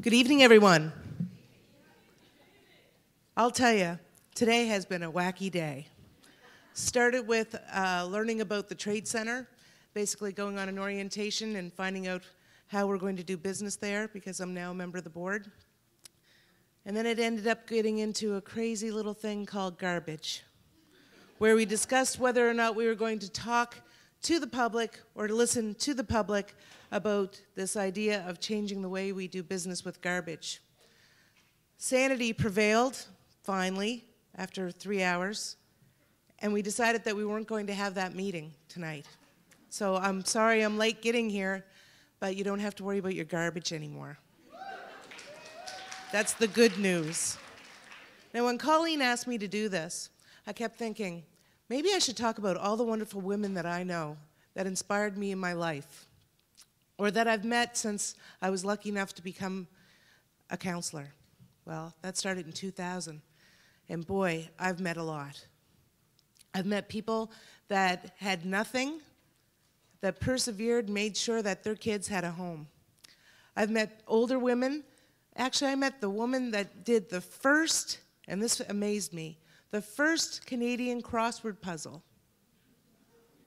Good evening, everyone. I'll tell you, today has been a wacky day. Started with learning about the Trade Center, basically going on an orientation and finding out how we're going to do business there because I'm now a member of the board. And then it ended up getting into a crazy little thing called garbage, where we discussed whether or not we were going to talk to the public or to listen to the public about this idea of changing the way we do business with garbage. Sanity prevailed, finally, after 3 hours, and we decided that we weren't going to have that meeting tonight. So I'm sorry I'm late getting here, but you don't have to worry about your garbage anymore. That's the good news. Now, when Colleen asked me to do this, I kept thinking, maybe I should talk about all the wonderful women that I know that inspired me in my life, or that I've met since I was lucky enough to become a counselor. Well, that started in 2000, and boy, I've met a lot. I've met people that had nothing, that persevered, made sure that their kids had a home. I've met older women. Actually, I met the woman that did the first, and this amazed me, the first Canadian crossword puzzle.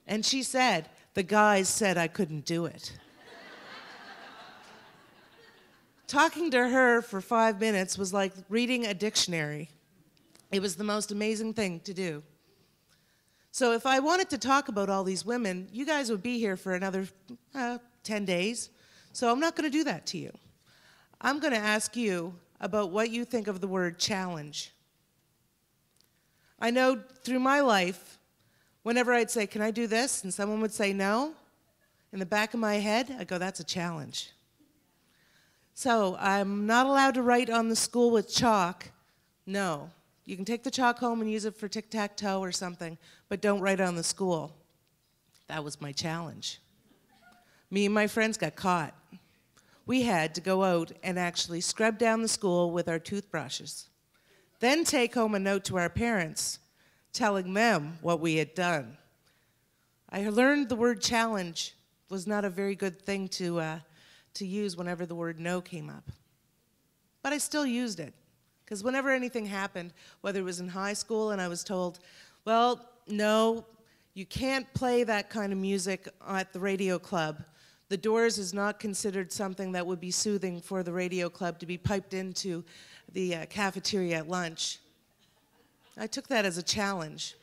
And she said, the guys said I couldn't do it. Talking to her for 5 minutes was like reading a dictionary. It was the most amazing thing to do. So if I wanted to talk about all these women, you guys would be here for another 10 days. So I'm not going to do that to you. I'm going to ask you about what you think of the word challenge. I know through my life, whenever I'd say, can I do this? And someone would say no, in the back of my head, I'd go, that's a challenge. So I'm not allowed to write on the school with chalk. No. You can take the chalk home and use it for tic-tac-toe or something, but don't write on the school. That was my challenge. Me and my friends got caught. We had to go out and actually scrub down the school with our toothbrushes, then take home a note to our parents telling them what we had done. I learned the word challenge was not a very good thing to use whenever the word no came up. But I still used it, because whenever anything happened, whether it was in high school and I was told, well, no, you can't play that kind of music at the radio club. The Doors is not considered something that would be soothing for the radio club to be piped into the cafeteria at lunch. I took that as a challenge.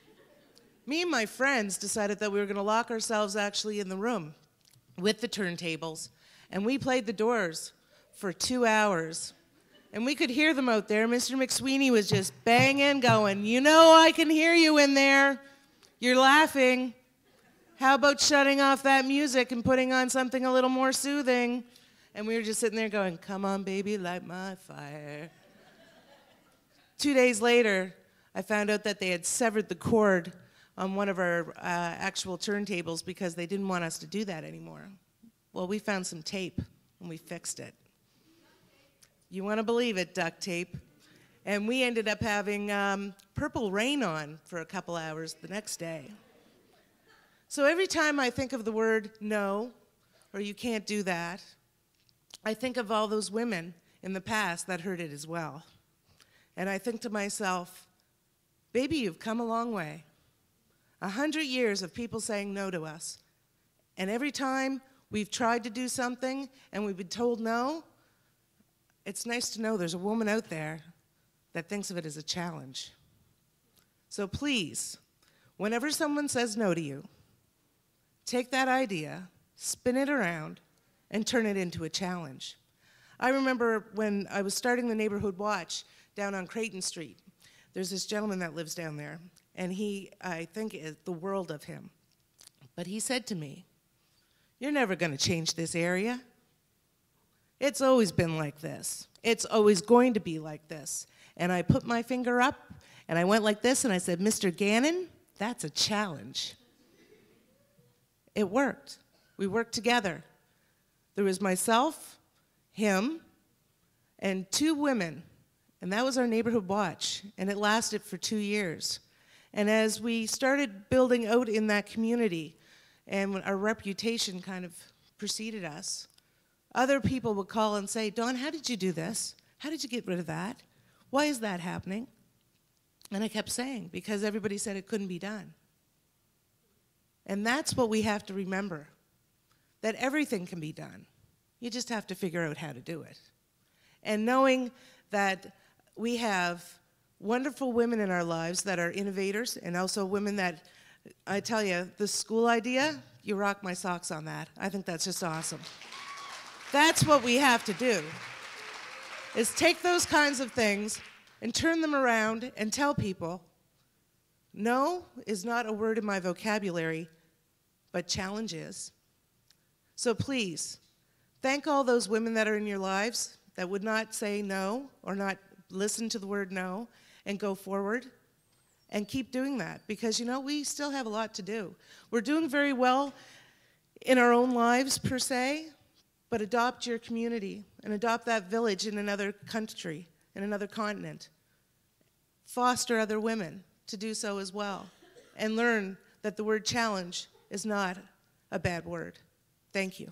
Me and my friends decided that we were going to lock ourselves actually in the room with the turntables, and we played the Doors for 2 hours. And we could hear them out there. Mr. McSweeney was just banging, going, you know I can hear you in there. You're laughing. How about shutting off that music and putting on something a little more soothing? And we were just sitting there going, come on, baby, light my fire. 2 days later, I found out that they had severed the cord on one of our actual turntables because they didn't want us to do that anymore. Well, we found some tape, and we fixed it. You want to believe it, duct tape. And we ended up having Purple Rain on for a couple hours the next day. So every time I think of the word no, or you can't do that, I think of all those women in the past that heard it as well. And I think to myself, baby, you've come a long way. 100 years of people saying no to us. And every time we've tried to do something and we've been told no, it's nice to know there's a woman out there that thinks of it as a challenge. So please, whenever someone says no to you, take that idea, spin it around, and turn it into a challenge. I remember when I was starting the Neighborhood Watch down on Creighton Street, there's this gentleman that lives down there, and I think is the world of him. But he said to me, you're never going to change this area. It's always been like this. It's always going to be like this. And I put my finger up, and I went like this, and I said, Mr. Gannon, that's a challenge. It worked. We worked together. There was myself, him, and 2 women, and that was our Neighborhood Watch, and it lasted for 2 years. And as we started building out in that community, and our reputation kind of preceded us, Other people would call and say, Dawn, how did you do this? How did you get rid of that? Why is that happening? And I kept saying, because everybody said it couldn't be done. And that's what we have to remember, that everything can be done. You just have to figure out how to do it. And knowing that we have wonderful women in our lives that are innovators, and also women that, I tell you, the school idea, you rock my socks on that. I think that's just awesome. That's what we have to do, is take those kinds of things and turn them around and tell people, no is not a word in my vocabulary, but challenge is. So please, thank all those women that are in your lives that would not say no or not listen to the word no and go forward, and keep doing that, because you know, we still have a lot to do. We're doing very well in our own lives per se, but adopt your community and adopt that village in another country, in another continent. Foster other women to do so as well, and learn that the word challenge is not a bad word. Thank you.